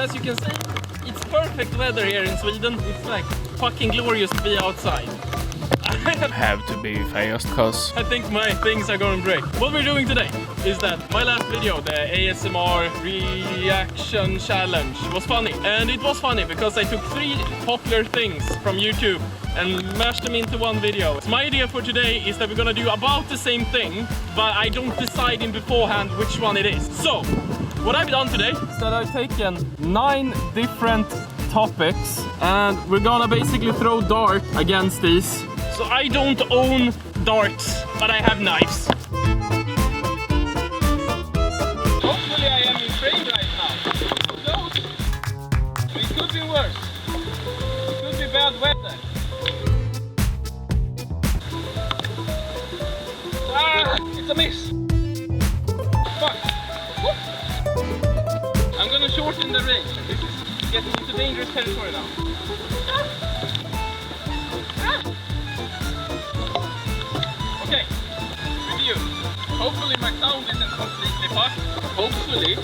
as you can see, it's perfect weather here in Sweden. It's like fucking glorious to be outside. I have to be fast cause I think my things are going great. What we're doing today is that my last video, the ASMR reaction challenge, was funny. And it was funny because I took 3 popular things from YouTube and mashed them into one video. So my idea for today is that we're gonna do about the same thing, but I don't decide in beforehand which one it is. So, what I've done today is that I've taken 9 different topics and we're gonna basically throw dart against these. So I don't own darts, but I have knives. Hopefully I am in frame right now. Close. It could be worse. It could be bad weather. Ah, it's a miss. Fuck. Whoop. I'm gonna shorten the range. This is getting into dangerous territory now. Okay, review. Hopefully my sound isn't completely fucked. Hopefully.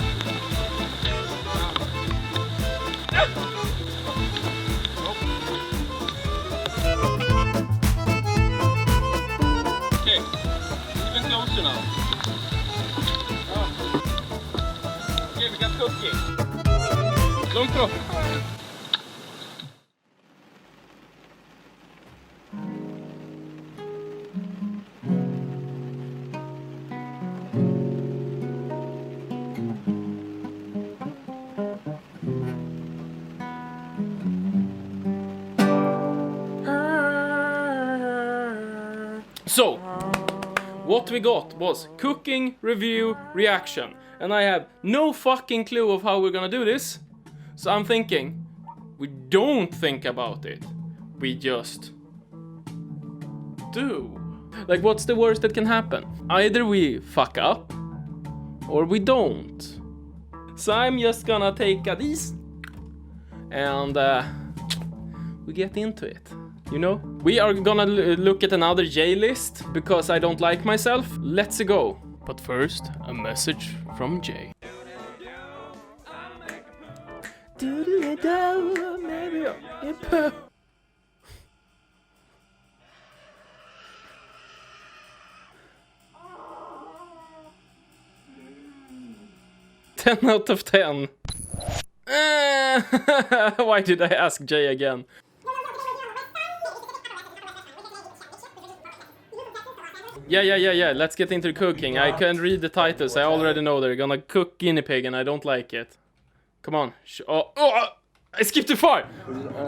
Okay, even closer now. Okay, we got cooking. Long throw. So, what we got was cooking, review, reaction. And I have no fucking clue of how we're gonna do this. So I'm thinking, we don't think about it. We just do. Like, what's the worst that can happen? Either we fuck up, or we don't. So I'm just gonna take these, and we get into it. You know, we are gonna look at another Jaylist because I don't like myself. Let's go. But first, a message from Jay. 10 out of 10. Why did I ask Jay again? Yeah, let's get into the cooking. I can read the titles, I already know they're gonna cook guinea pig and I don't like it. Come on. Oh, I skipped too far!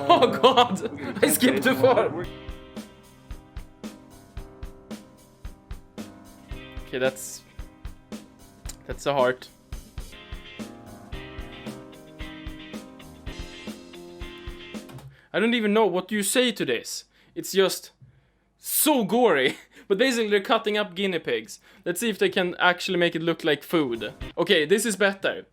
Oh god, I skipped too far! Okay, that's a heart. I don't even know what you say to this. It's just so gory. But basically they're cutting up guinea pigs. Let's see if they can actually make it look like food. Okay, this is better.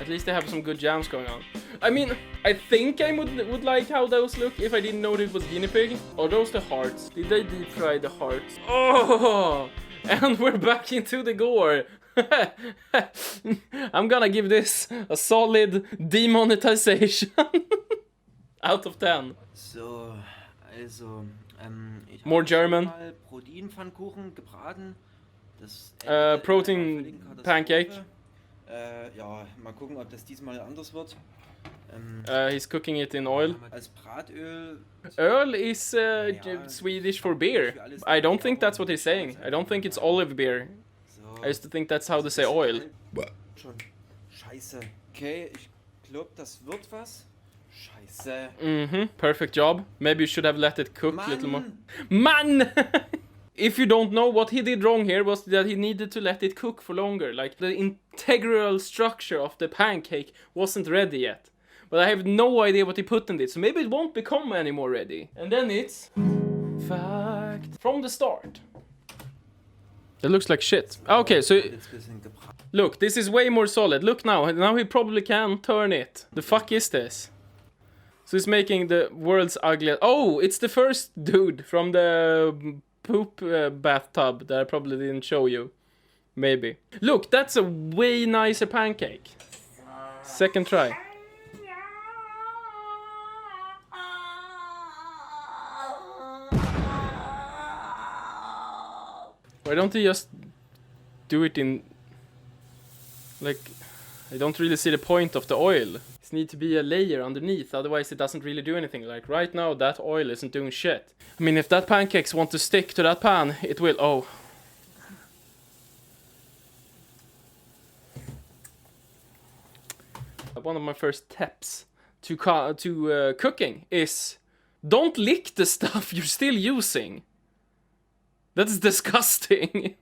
At least they have some good jams going on. I mean, I think I would like how those look if I didn't know it was guinea pig. Are those the hearts? Did they deep fry the hearts? Oh! And we're back into the gore. I'm gonna give this a solid demonetization. Out of 10. So, also, ich More German. Mal Proteinpfannkuchen gebraten. Das Protein pancake. Ja, mal gucken, ob das diesmal anders wird. He's cooking it in oil. Als Bratöl. Öl is Swedish for beer. I don't think that's what he's saying. I don't think it's olive beer. So, I used to think that's how they say oil. Schon scheiße. Okay, ich glaube, das wird was. Scheiße. Perfect job. Maybe you should have let it cook a little more. Man! If you don't know, what he did wrong here was that he needed to let it cook for longer. Like, the integral structure of the pancake wasn't ready yet. But I have no idea what he put in it, so maybe it won't become any more ready. And then it's fact from the start. It looks like shit. Okay, so look, this is way more solid. Look now. Now he probably can turn it. The fuck is this? So he's making the world's ugliest. Oh, it's the first dude from the poop bathtub that I probably didn't show you. Maybe. Look, that's a way nicer pancake. Second try. Why don't you just do it in... Like, I don't really see the point of the oil. It needs to be a layer underneath, otherwise it doesn't really do anything. Like, right now, that oil isn't doing shit. I mean, if that pancakes want to stick to that pan, it will. Oh. One of my first tips to cooking is don't lick the stuff you're still using. That's disgusting.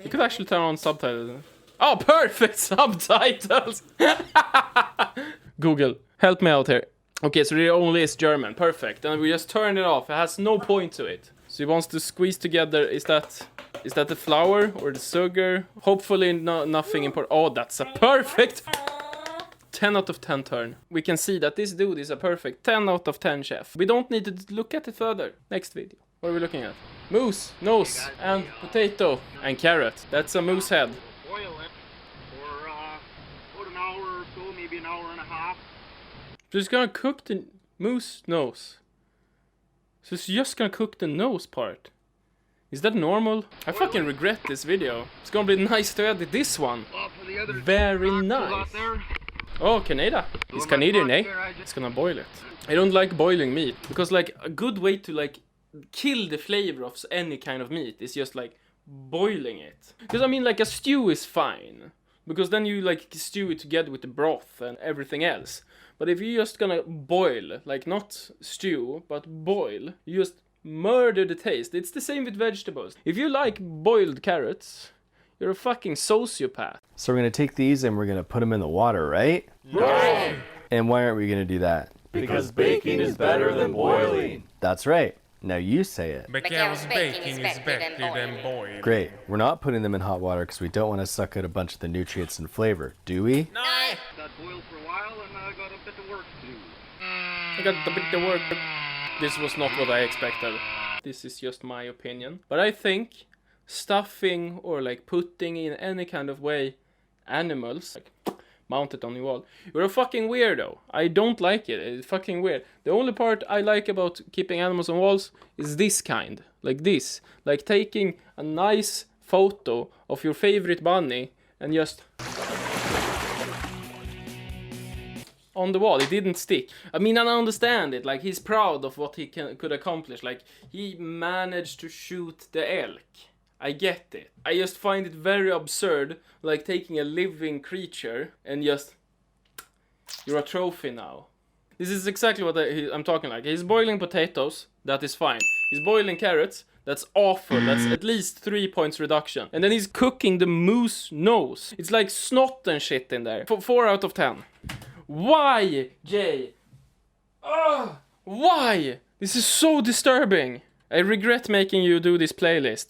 You could actually turn on subtitles. Oh, perfect subtitles! Google, help me out here. Okay, so it only is German. Perfect. And we just turn it off. It has no point to it. So he wants to squeeze together. Is that the flour or the sugar? Hopefully nothing important. Oh, that's a perfect 10 out of 10 turn. We can see that this dude is a perfect 10 out of 10 chef. We don't need to look at it further. Next video. What are we looking at? Moose, nose, and potato, and carrot. That's a moose head. Boil it for about an hour or so, maybe an hour and a half. So it's gonna cook the moose nose. So it's just gonna cook the nose part. Is that normal? I fucking regret this video. It's gonna be nice to edit this one. Very nice. Oh, Canada. It's Canadian, eh? It's gonna boil it. I don't like boiling meat. Because like a good way to like kill the flavor of any kind of meat is just like boiling it. Because I mean like a stew is fine. Because then you like stew it together with the broth and everything else. But if you're just gonna boil, like not stew, but boil, you just murder the taste. It's the same with vegetables. If you like boiled carrots, you're a fucking sociopath. So we're gonna take these and we're gonna put them in the water, right? No! And why aren't we gonna do that? Because baking is better than boiling. That's right. Now you say it. Because baking is better than boiling. Great. We're not putting them in hot water because we don't want to suck out a bunch of the nutrients and flavor, do we? No! That boiled for a while and I got a bit of work to do. I got a bit of work. This was not what I expected. This is just my opinion. But I think stuffing or like putting in any kind of way animals, like mounted on the wall, you're a fucking weirdo. I don't like it. It's fucking weird. The only part I like about keeping animals on walls is this kind. Like this. Like taking a nice photo of your favorite bunny and just on the wall. It didn't stick. I mean, I understand it. Like, he's proud of what he could accomplish. Like, he managed to shoot the elk. I get it. I just find it very absurd, like taking a living creature and just... You're a trophy now. This is exactly what I'm talking like. He's boiling potatoes, that is fine. He's boiling carrots, that's awful. That's at least 3 points reduction. And then he's cooking the moose nose. It's like snot and shit in there. 4 out of 10. Why, Jay? Ugh, why? This is so disturbing. I regret making you do this playlist.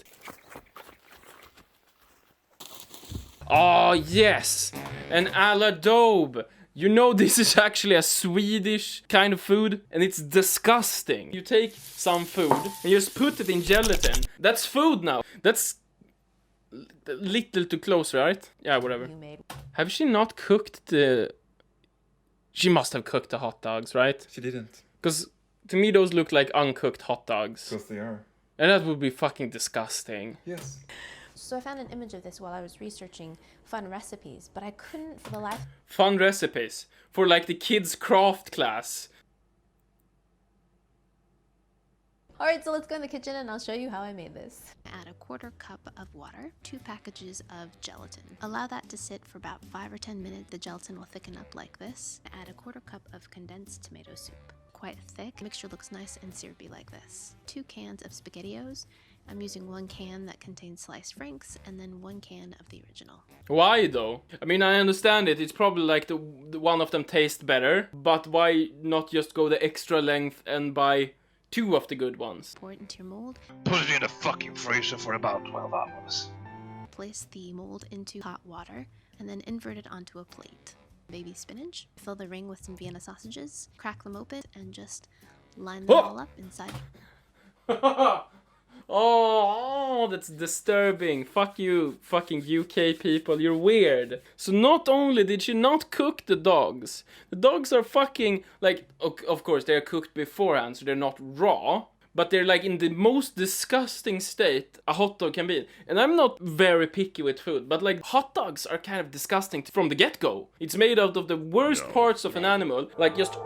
Oh, yes! An aladobbe. You know this is actually a Swedish kind of food, and it's disgusting. You take some food and you just put it in gelatin. That's food now. That's a little too close, right? Yeah, whatever. Have she not cooked the... She must have cooked the hot dogs, right? She didn't. Because to me those look like uncooked hot dogs. Because they are. And that would be fucking disgusting. Yes. So I found an image of this while I was researching fun recipes, but I couldn't for the life... Fun recipes for like the kids' craft class. Alright, so let's go in the kitchen and I'll show you how I made this. Add a 1/4 cup of water, 2 packages of gelatin. Allow that to sit for about 5 or 10 minutes. The gelatin will thicken up like this. Add a 1/4 cup of condensed tomato soup. Quite thick. Mixture looks nice and syrupy like this. 2 cans of SpaghettiOs. I'm using 1 can that contains sliced franks and then 1 can of the original. Why though? I mean, I understand it. It's probably like the one of them tastes better. But why not just go the extra length and buy 2 of the good ones? Pour it into your mold. Put it in the fucking freezer for about 12 hours. Place the mold into hot water and then invert it onto a plate. Baby spinach. Fill the ring with some Vienna sausages. Crack them open and just line them all up inside. Oh, that's disturbing. Fuck you, fucking UK people. You're weird. So not only did she not cook the dogs are fucking, like, of course, they're cooked beforehand, so they're not raw. But they're like in the most disgusting state a hot dog can be. And I'm not very picky with food, but like hot dogs are kind of disgusting from the get-go. It's made out of the worst parts of an animal. Like just...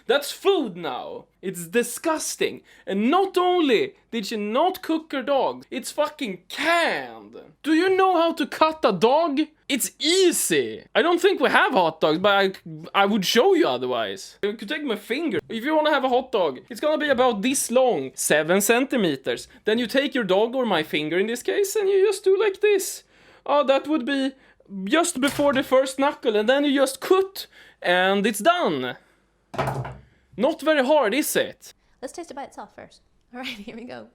That's food now. It's disgusting. And not only did she not cook her dog, it's fucking canned. Do you know how to cut a dog? It's easy. I don't think we have hot dogs, but I would show you otherwise. I could take my finger. If you want to have a hot dog, it's gonna be about this long, 7 centimeters. Then you take your dog, or my finger in this case, and you just do like this. Oh, that would be just before the first knuckle, and then you just cut, and it's done. Not very hard, is it? Let's taste it by itself first. All right, here we go.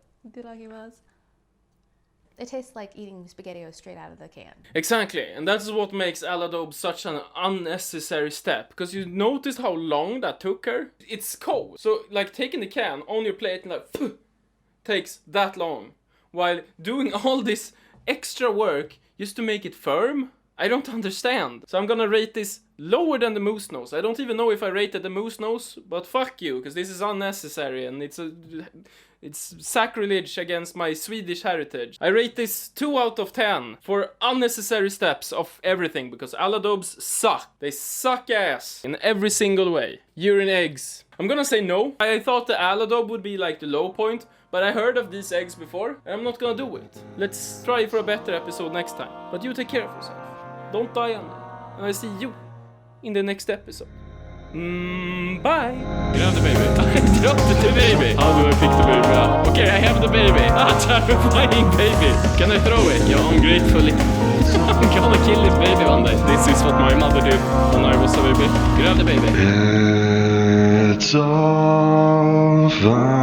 It tastes like eating SpaghettiOs straight out of the can. Exactly, and that's what makes Aladobe such an unnecessary step. Because you notice how long that took her? It's cold. So, like, taking the can on your plate and like, takes that long. While doing all this extra work just to make it firm? I don't understand. So I'm gonna rate this lower than the moose nose. I don't even know if I rated the moose nose, but fuck you, because this is unnecessary and it's sacrilege against my Swedish heritage. I rate this 2 out of 10 for unnecessary steps of everything, because Aladobes suck. They suck ass in every single way. Urine eggs. I'm gonna say no. I thought the Aladobe would be like the low point, but I heard of these eggs before, and I'm not gonna do it. Let's try for a better episode next time. But you take care of yourself. Don't die on me. And I see you in the next episode. Bye! Grab the baby. I dropped the baby. How do I pick the baby up? Okay, I have the baby. Terrifying baby. Can I throw it? Yeah, ungratefully. I'm gonna kill this baby one day. This is what my mother did when I was a baby. Grab the baby. It's all fine.